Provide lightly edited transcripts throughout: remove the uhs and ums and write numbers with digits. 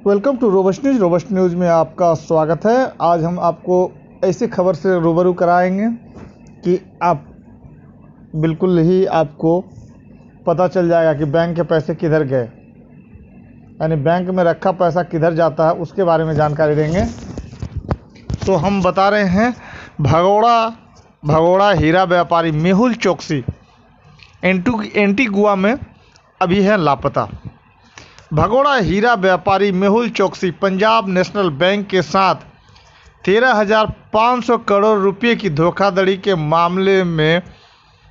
Welcome to robust news. Robust news में आपका स्वागत है। आज हम आपको ऐसी खबर से रूबरू कराएंगे कि आप बिल्कुल ही आपको पता चल जाएगा कि बैंक के पैसे किधर गए, यानी बैंक में रखा पैसा किधर जाता है, उसके बारे में जानकारी देंगे। तो हम बता रहे हैं भगोड़ा हीरा व्यापारी मेहुल चोकसी एंटीगुआ में अभी है लापता। भगोड़ा हीरा व्यापारी मेहुल चोकसी पंजाब नेशनल बैंक के साथ 13,500 करोड़ रुपए की धोखाधड़ी के मामले में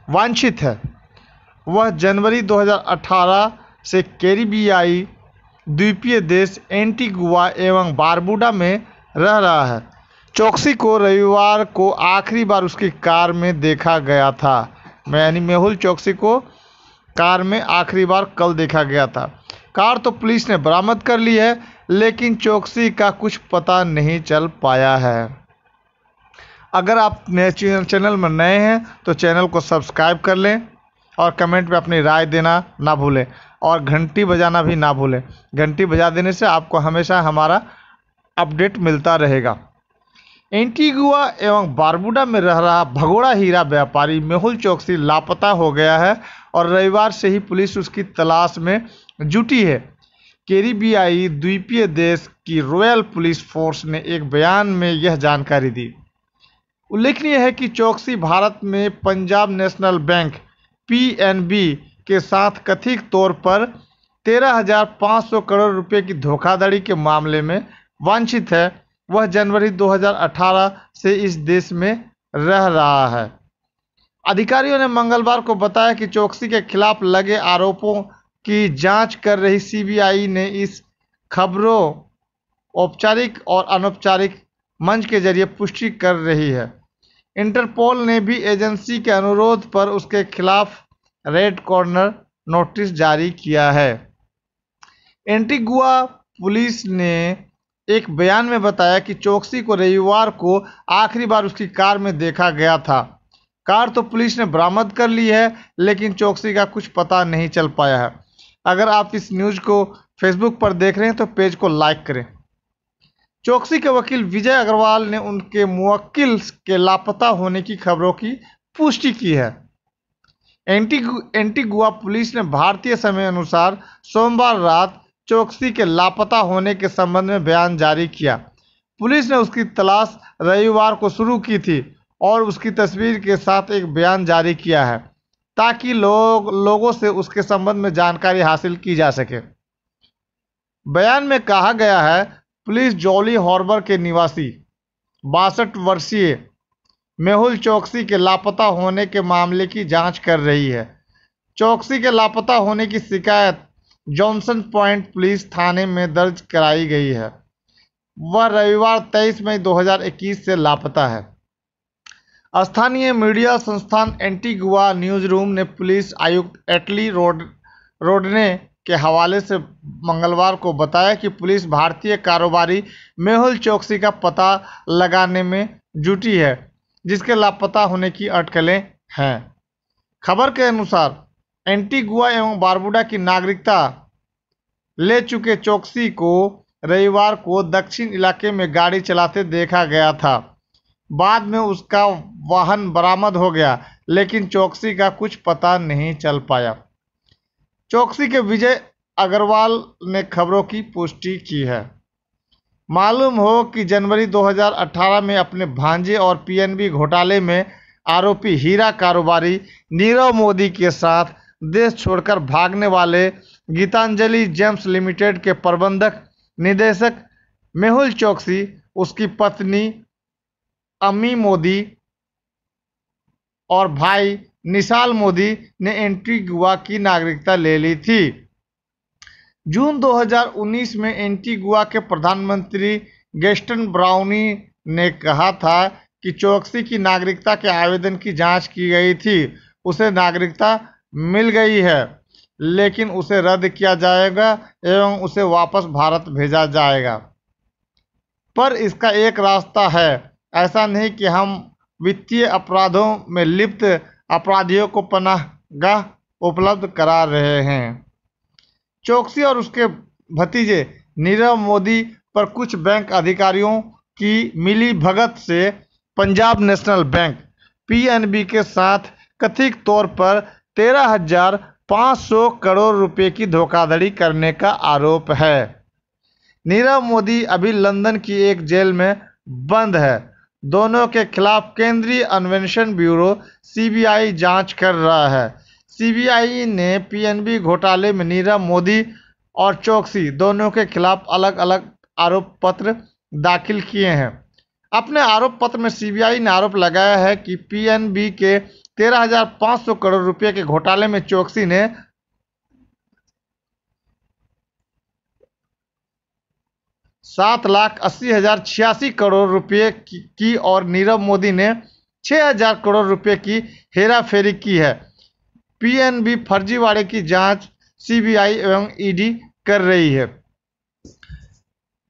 वांछित है। वह जनवरी 2018 से कैरिबियाई द्वीपीय देश एंटीगुआ एवं बारबुडा में रह रहा है। चोकसी को रविवार को आखिरी बार उसकी कार में देखा गया था। यानी मेहुल चोकसी को कार में आखिरी बार कल देखा गया था। कार तो पुलिस ने बरामद कर ली है, लेकिन चोकसी का कुछ पता नहीं चल पाया है। अगर आप चैनल में नए हैं तो चैनल को सब्सक्राइब कर लें और कमेंट में अपनी राय देना ना भूलें और घंटी बजाना भी ना भूलें। घंटी बजा देने से आपको हमेशा हमारा अपडेट मिलता रहेगा। एंटीगुआ एवं बारबुडा में रह रहा भगोड़ा हीरा व्यापारी मेहुल चोकसी लापता हो गया है और रविवार से ही पुलिस उसकी तलाश में जुटी है। कैरिबियाई द्वीपीय देश की रॉयल पुलिस फोर्स ने एक बयान में यह जानकारी दी। उल्लेखनीय है कि चोकसी भारत में पंजाब नेशनल बैंक (पीएनबी) के साथ कथित तौर पर 13,500 करोड़ रुपए की धोखाधड़ी के मामले में वांछित है। वह जनवरी 2018 से इस देश में रह रहा है। अधिकारियों ने मंगलवार को बताया कि चोकसी के खिलाफ लगे आरोपों की जांच कर रही सीबीआई ने इस खबरों औपचारिक और अनौपचारिक मंच के जरिए पुष्टि कर रही है। इंटरपोल ने भी एजेंसी के अनुरोध पर उसके खिलाफ रेड कॉर्नर नोटिस जारी किया है। एंटीगुआ पुलिस ने एक बयान में बताया कि चोकसी को रविवार को आखिरी बार उसकी कार में देखा गया था। कार तो पुलिस ने बरामद कर ली है, लेकिन चोकसी का कुछ पता नहीं चल पाया है। अगर आप इस न्यूज़ को फेसबुक पर देख रहे हैं तो पेज को लाइक करें। चोकसी के वकील विजय अग्रवाल ने उनके मुवक्किल के लापता होने की खबरों की पुष्टि की है। एंटीगुआ पुलिस ने भारतीय समय अनुसार सोमवार रात चोकसी के लापता होने के संबंध में बयान जारी किया। पुलिस ने उसकी तलाश रविवार को शुरू की थी और उसकी तस्वीर के साथ एक बयान जारी किया है ताकि लोगों से उसके संबंध में जानकारी हासिल की जा सके। बयान में कहा गया है, पुलिस जॉली हार्बर के निवासी 62 वर्षीय मेहुल चोकसी के लापता होने के मामले की जांच कर रही है। चोकसी के लापता होने की शिकायत जॉनसन पॉइंट पुलिस थाने में दर्ज कराई गई है। वह रविवार 23 मई 2021 से लापता है। स्थानीय मीडिया संस्थान एंटीगुआ न्यूज़ रूम ने पुलिस आयुक्त एटली रोडने के हवाले से मंगलवार को बताया कि पुलिस भारतीय कारोबारी मेहुल चोकसी का पता लगाने में जुटी है, जिसके लापता होने की अटकलें हैं। खबर के अनुसार एंटीगुआ एवं बारबुडा की नागरिकता ले चुके चोकसी को रविवार को दक्षिण इलाके में गाड़ी चलाते देखा गया था। बाद में उसका वाहन बरामद हो गया, लेकिन चोकसी का कुछ पता नहीं चल पाया। चोकसी के विजय अग्रवाल ने खबरों की पुष्टि की है। मालूम हो कि जनवरी 2018 में अपने भांजे और पीएनबी घोटाले में आरोपी हीरा कारोबारी नीरव मोदी के साथ देश छोड़कर भागने वाले गीतांजलि जेम्स लिमिटेड के प्रबंधक निदेशक मेहुल चोकसी, उसकी पत्नी अम्मी मोदी और भाई निशाल मोदी ने एंटीगुआ की नागरिकता ले ली थी। जून 2019 में एंटीगुआ के प्रधानमंत्री गैस्टन ब्राउनी ने कहा था कि चोकसी की नागरिकता के आवेदन की जांच की गई थी। उसे नागरिकता मिल गई है, लेकिन उसे रद्द किया जाएगा एवं उसे वापस भारत भेजा जाएगा। पर इसका एक रास्ता है। ऐसा नहीं कि हम वित्तीय अपराधों में लिप्त अपराधियों को पनाहगाह उपलब्ध करा रहे हैं। चोकसी और उसके भतीजे नीरव मोदी पर कुछ बैंक अधिकारियों की मिली भगत से पंजाब नेशनल बैंक पीएनबी के साथ कथित तौर पर 13,500 करोड़ रुपए की धोखाधड़ी करने का आरोप है। नीरव मोदी अभी लंदन की एक जेल में बंद है। दोनों के खिलाफ केंद्रीय अन्वेषण ब्यूरो सीबीआई जांच कर रहा है। सीबीआई ने पीएनबी घोटाले में नीरव मोदी और चोकसी दोनों के खिलाफ अलग अलग आरोप पत्र दाखिल किए हैं। अपने आरोप पत्र में सीबीआई ने आरोप लगाया है कि पीएनबी के 13,500 करोड़ रुपए के घोटाले में चोकसी ने 7,80,086 करोड़ रुपए की और नीरव मोदी ने 6,000 करोड़ रुपए की हेराफेरी की है। पीएनबी फर्जीवाड़े की जांच सीबीआई एवं ईडी कर रही है।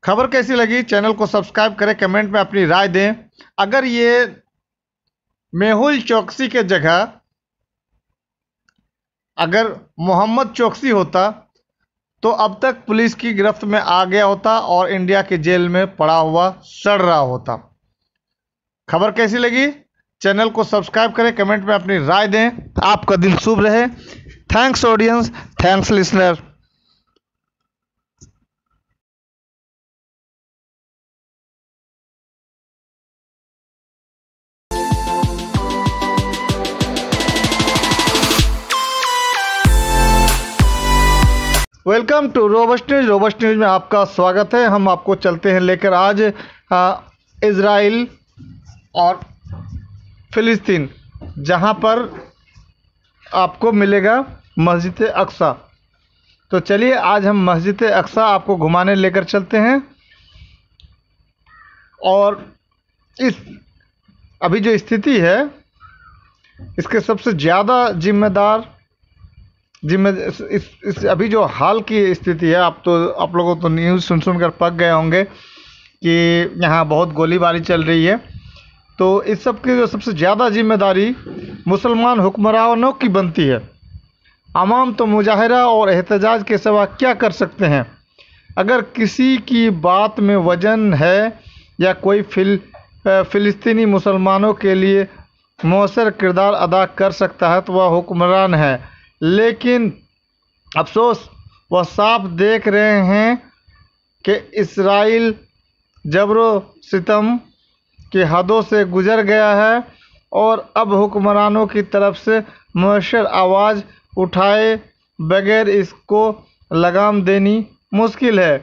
खबर कैसी लगी? चैनल को सब्सक्राइब करें, कमेंट में अपनी राय दें। अगर ये मेहुल चोकसी के जगह अगर मोहम्मद चोकसी होता तो अब तक पुलिस की गिरफ्त में आ गया होता और इंडिया के जेल में पड़ा हुआ सड़ रहा होता। खबर कैसी लगी? चैनल को सब्सक्राइब करें, कमेंट में अपनी राय दें। आपका दिन शुभ रहे। Thanks audience, thanks listener. Welcome to robust news. Robust news में आपका स्वागत है। हम आपको चलते हैं लेकर आज इजराइल और फिलिस्तीन, जहां पर आपको मिलेगा मस्जिद अक्सा। तो चलिए आज हम मस्जिद अक्सा आपको घुमाने लेकर चलते हैं। और इस अभी जो स्थिति है इसके सबसे ज़्यादा जिम्मेदार इस अभी जो हाल की स्थिति है, आप लोगों तो न्यूज़ सुनकर पक गए होंगे कि यहाँ बहुत गोलीबारी चल रही है। तो इस सब की जो सबसे ज़्यादा जिम्मेदारी मुसलमान हुक्मरानों की बनती है। आवाम तो मुजाहरा और एहतजाज के सिवा क्या कर सकते हैं? अगर किसी की बात में वजन है या कोई फ़िलिस्तीनी मुसलमानों के लिए मौसर किरदार अदा कर सकता है तो वह हुक्मरान है। लेकिन अफसोस वह साफ देख रहे हैं कि इस्राइल जबरो सितम की हदों से गुजर गया है और अब हुक्मरानों की तरफ से मौसर आवाज़ उठाए बगैर इसको लगाम देनी मुश्किल है।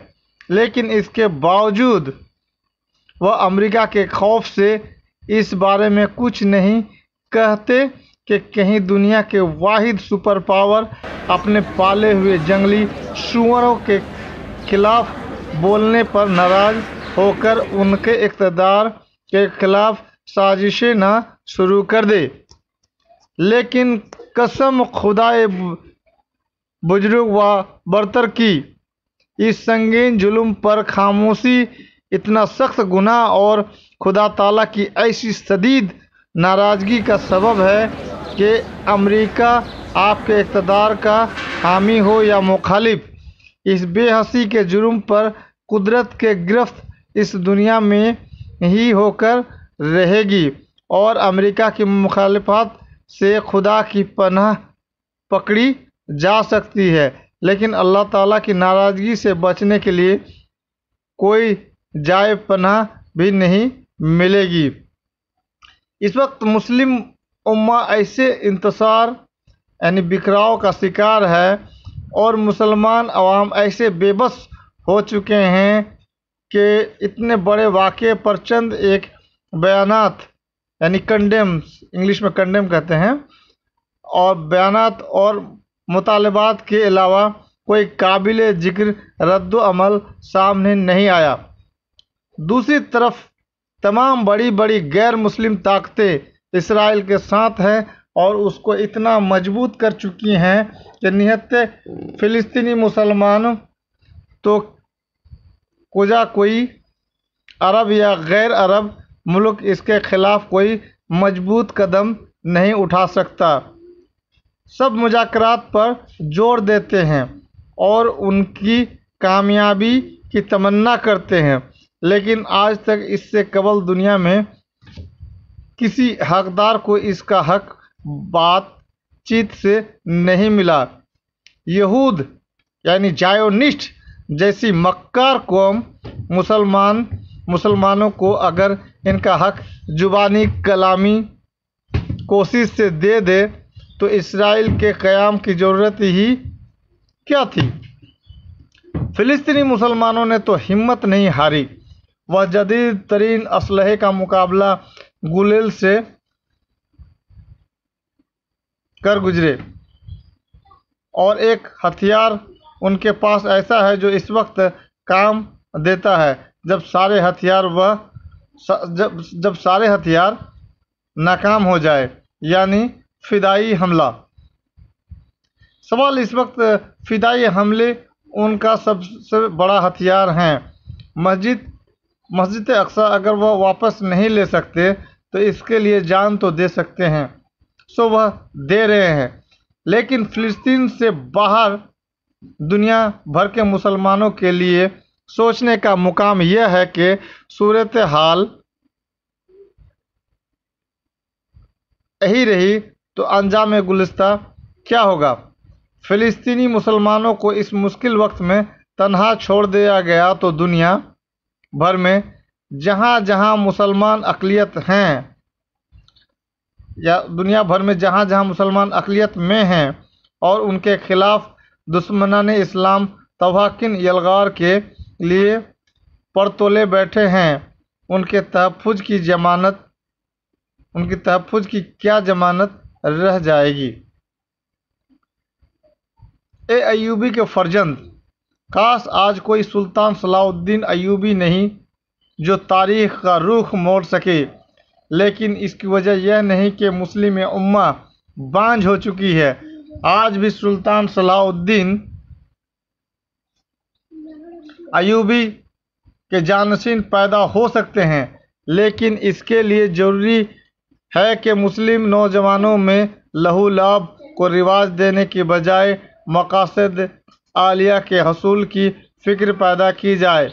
लेकिन इसके बावजूद वह अमेरिका के खौफ से इस बारे में कुछ नहीं कहते कि कहीं दुनिया के वाहिद सुपर पावर अपने पाले हुए जंगली सूअरों के खिलाफ बोलने पर नाराज़ होकर उनके इक़्तिदार के खिलाफ साजिशें ना शुरू कर दे। लेकिन कसम खुदाए बुजुर्ग व बरतर की, इस संगीन जुल्म पर खामोशी इतना सख्त गुनाह और खुदा ताला की ऐसी शदीद नाराज़गी का सबब है कि अमेरिका आपके इक़्तिदार का हामी हो या मुखालिफ, इस बेहसी के जुर्म पर कुदरत के गिरफ्त इस दुनिया में ही होकर रहेगी और अमेरिका की मुखालिफत से खुदा की पनाह पकड़ी जा सकती है। लेकिन अल्लाह ताला की नाराज़गी से बचने के लिए कोई जाए पनाह भी नहीं मिलेगी। इस वक्त मुस्लिम उम्मा ऐसे इंतशार यानी बिखराव का शिकार है और मुसलमान अवाम ऐसे बेबस हो चुके हैं कि इतने बड़े वाक़े पर चंद एक बयानात यानी कंडेम्स, इंग्लिश में कंडेम कहते हैं, और बयानात और मुतालबात के अलावा कोई काबिल जिक्र रद्द अमल सामने नहीं आया। दूसरी तरफ तमाम बड़ी बड़ी गैर मुस्लिम ताकतें इसराइल के साथ हैं और उसको इतना मजबूत कर चुकी हैं कि निहत्ते फ़िलिस्तीनी मुसलमान तो कुजा कोई अरब या गैर अरब मुल्क इसके ख़िलाफ़ कोई मजबूत कदम नहीं उठा सकता। सब मुज़ाकरात पर जोर देते हैं और उनकी कामयाबी की तमन्ना करते हैं, लेकिन आज तक इससे कबल दुनिया में किसी हकदार को इसका हक बातचीत से नहीं मिला। यहूद यानी जायोनिस्ट जैसी मक्कार कौम मुसलमानों को अगर इनका हक जुबानी कलामी कोशिश से दे दे तो इसराइल के क़याम की ज़रूरत ही क्या थी। फ़िलिस्तीनी मुसलमानों ने तो हिम्मत नहीं हारी। वह जदीद तरीन असलहे का मुकाबला गुलेल से कर गुजरे, और एक हथियार उनके पास ऐसा है जो इस वक्त काम देता है जब सारे हथियार नाकाम हो जाए, यानी फिदाई हमला। सवाल इस वक्त फिदाई हमले उनका सबसे बड़ा हथियार हैं। मस्जिद अक्सा अगर वह वापस नहीं ले सकते तो इसके लिए जान तो दे सकते हैं, सो वह दे रहे हैं। लेकिन फ़िलिस्तीन से बाहर दुनिया भर के मुसलमानों के लिए सोचने का मुकाम यह है कि सूरत हाल यही रही तो अंजाम गुलिस्ता क्या होगा। फ़िलिस्तीनी मुसलमानों को इस मुश्किल वक्त में तन्हा छोड़ दिया गया तो दुनिया भर में जहाँ जहाँ मुसलमान अक़लियत हैं, या दुनिया भर में जहाँ जहाँ मुसलमान अक़लियत में हैं और उनके ख़िलाफ़ दुश्मनाने इस्लाम तवाकिन यलगार के लिए परतोले बैठे हैं, उनके तहफ़्फ़ुज़ की क्या ज़मानत रह जाएगी। ए अय्यूबी के फ़र्जंद, काश आज कोई सुल्तान सलाहुद्दीन अय्यूबी नहीं जो तारीख़ का रुख मोड़ सके, लेकिन इसकी वजह यह नहीं कि मुस्लिम उम्मा बांझ हो चुकी है। आज भी सुल्तान सलाहुद्दीन अय्यूबी के जानशीन पैदा हो सकते हैं, लेकिन इसके लिए ज़रूरी है कि मुस्लिम नौजवानों में लहू लाभ को रिवाज देने की बजाय मकासद आलिया के हसूल की फ़िक्र पैदा की जाए।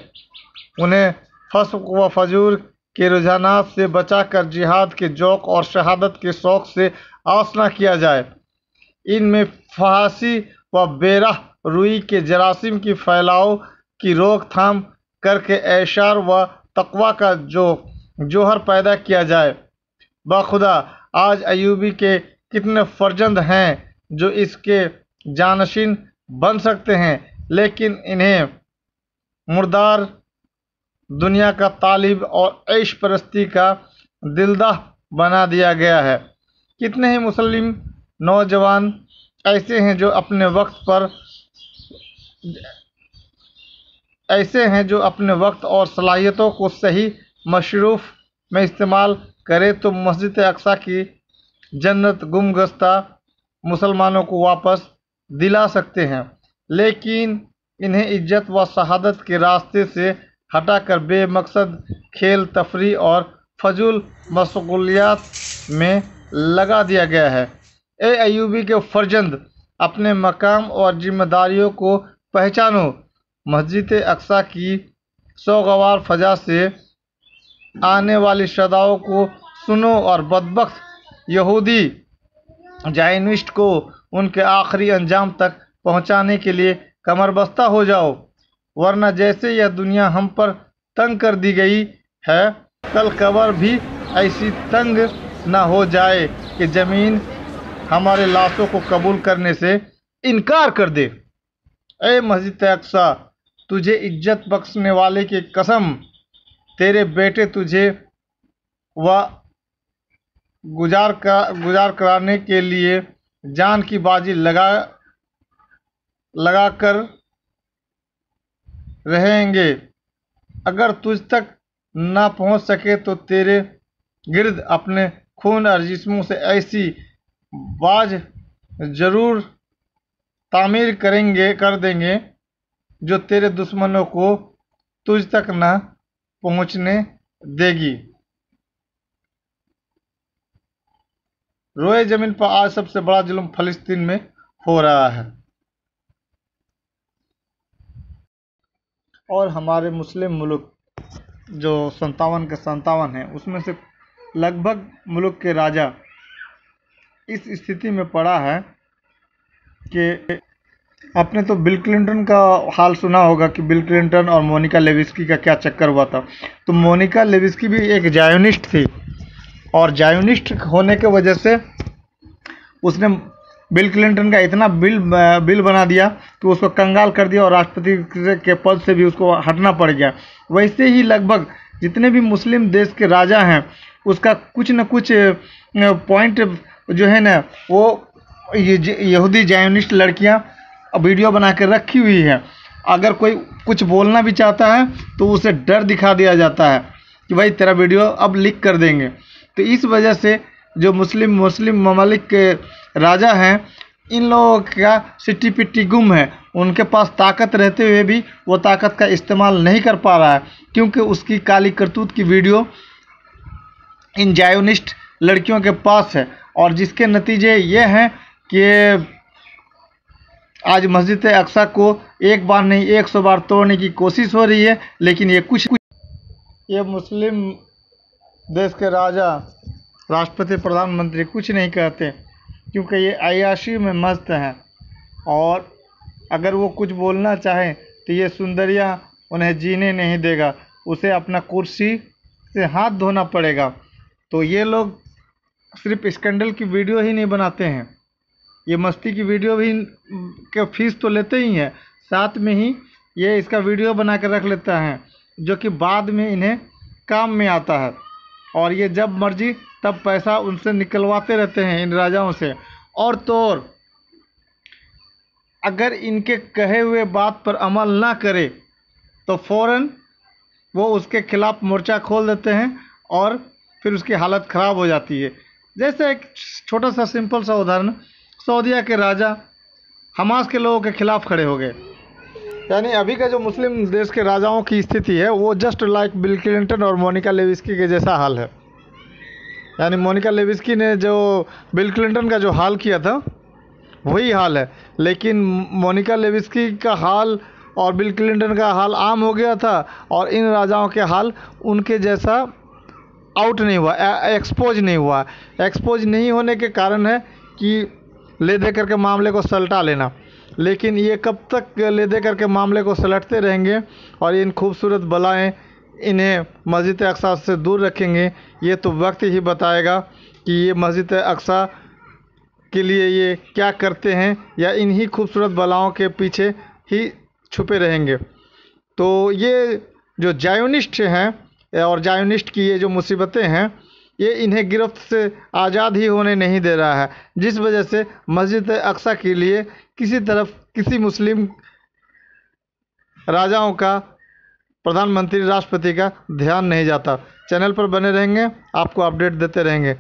उन्हें फस्क व फजूर के रुझानात से बचाकर जिहाद के ज़ौक़ और शहादत के शौक़ से आशना किया जाए। इनमें फहाशी व बेराह रुई के जरासीम की फैलाव की रोकथाम करके ऐशार व तक़वा का जोहर पैदा किया जाए। बाखुदा आज अय्यूबी के कितने फ़र्जंद हैं जो इसके जानशीन बन सकते हैं, लेकिन इन्हें मुर्दार दुनिया का तालिब और ऐश परस्ती का दिलदाह बना दिया गया है। कितने ही मुस्लिम नौजवान ऐसे हैं जो अपने वक्त और सलाहियतों को सही मशरूफ़ में इस्तेमाल करें तो मस्जिद अक्सा की जन्नत गुमगस्ता मुसलमानों को वापस दिला सकते हैं। लेकिन इन्हें इज्जत व शहादत के रास्ते से हटाकर बेमकसद खेल तफरी और फजूल मशगूलियात में लगा दिया गया है। ए अय्यूबी के फ़र्जंद, अपने मकाम और जिम्मेदारियों को पहचानो। मस्जिद अक्सा की सोगवार फ़ज़ा से आने वाली सदाओं को सुनो और बदबख्त यहूदी जायनिस्ट को उनके आखिरी अंजाम तक पहुंचाने के लिए कमरबस्ता हो जाओ, वरना जैसे यह दुनिया हम पर तंग कर दी गई है, कल कब्र भी ऐसी तंग ना हो जाए कि ज़मीन हमारे लाशों को कबूल करने से इनकार कर दे। ए मस्जिद अक्सा, तुझे इज्जत बख्शने वाले की कसम, तेरे बेटे तुझे गुजार कराने के लिए जान की बाजी लगा कर रहेंगे। अगर तुझ तक ना पहुंच सके तो तेरे गिर्द अपने खून और जिस्मों से ऐसी बाज ज़रूर तामीर कर देंगे जो तेरे दुश्मनों को तुझ तक ना पहुंचने देगी। रोए ज़मीन पर आज सबसे बड़ा जुल्म फ़लस्तीन में हो रहा है। और हमारे मुस्लिम मुल्क जो 57 के 57 हैं, उसमें से लगभग मुल्क के राजा इस स्थिति में पड़ा है कि आपने तो बिल क्लिंटन का हाल सुना होगा कि बिल क्लिंटन और मोनिका लेविस्की का क्या चक्कर हुआ था। तो मोनिका लेविस्की भी एक जायोनिस्ट थी और जायोनिस्ट होने के वजह से उसने बिल क्लिंटन का इतना बिल बना दिया कि उसको कंगाल कर दिया और राष्ट्रपति के पद से भी उसको हटना पड़ गया। वैसे ही लगभग जितने भी मुस्लिम देश के राजा हैं उसका कुछ न कुछ पॉइंट जो है ना वो यहूदी जायोनिस्ट लड़कियां वीडियो बना के रखी हुई है। अगर कोई कुछ बोलना भी चाहता है तो उसे डर दिखा दिया जाता है कि भाई तेरा वीडियो अब लीक कर देंगे। तो इस वजह से जो मुस्लिम ममालिक के राजा हैं इन लोगों का सिट्टी पिट्टी गुम है। उनके पास ताकत रहते हुए भी वो ताकत का इस्तेमाल नहीं कर पा रहा है क्योंकि उसकी काली करतूत की वीडियो इन जायोनिस्ट लड़कियों के पास है और जिसके नतीजे ये हैं कि आज मस्जिद अक्सा को एक बार नहीं 100 बार तोड़ने की कोशिश हो रही है, लेकिन ये मुस्लिम देश के राजा, राष्ट्रपति, प्रधानमंत्री कुछ नहीं कहते क्योंकि ये अय्याशी में मस्त हैं और अगर वो कुछ बोलना चाहें तो ये सुंदरिया उन्हें जीने नहीं देगा, उसे अपना कुर्सी से हाथ धोना पड़ेगा। तो ये लोग सिर्फ स्कैंडल की वीडियो ही नहीं बनाते हैं, ये मस्ती की वीडियो भी के फीस तो लेते ही हैं, साथ में ही ये इसका वीडियो बना कर रख लेता है जो कि बाद में इन्हें काम में आता है और ये जब मर्जी तब पैसा उनसे निकलवाते रहते हैं इन राजाओं से। और तो और अगर इनके कहे हुए बात पर अमल ना करे तो फ़ौरन वो उसके खिलाफ मोर्चा खोल देते हैं और फिर उसकी हालत ख़राब हो जाती है। जैसे एक छोटा सा सिंपल सा उदाहरण, सऊदीया के राजा हमास के लोगों के खिलाफ खड़े हो गए। यानी अभी का जो मुस्लिम देश के राजाओं की स्थिति है वो जस्ट लाइक बिल क्लिंटन और मोनिका लेविस्की के जैसा हाल है। यानी मोनिका लेविस्की ने जो बिल क्लिंटन का जो हाल किया था वही हाल है, लेकिन मोनिका लेविस्की का हाल और बिल क्लिंटन का हाल आम हो गया था और इन राजाओं के हाल उनके जैसा आउट नहीं हुआ, एक्सपोज नहीं हुआ। एक्सपोज नहीं होने के कारण है कि ले दे करके मामले को सलटा लेना, लेकिन ये कब तक ले दे करके मामले को सलटते रहेंगे और इन खूबसूरत बलाएं इन्हें मस्जिद अक्सा से दूर रखेंगे, ये तो वक्त ही बताएगा कि ये मस्जिद अक्सा के लिए ये क्या करते हैं या इन्हीं खूबसूरत बलाओं के पीछे ही छुपे रहेंगे। तो ये जो जायोनिस्ट हैं और जायोनिस्ट की ये जो मुसीबतें हैं ये इन्हें गिरफ्त से आज़ाद ही होने नहीं दे रहा है, जिस वजह से मस्जिद अक्सा के लिए किसी तरफ किसी मुस्लिम राजाओं का, प्रधानमंत्री, राष्ट्रपति का ध्यान नहीं जाता। चैनल पर बने रहेंगे, आपको अपडेट देते रहेंगे।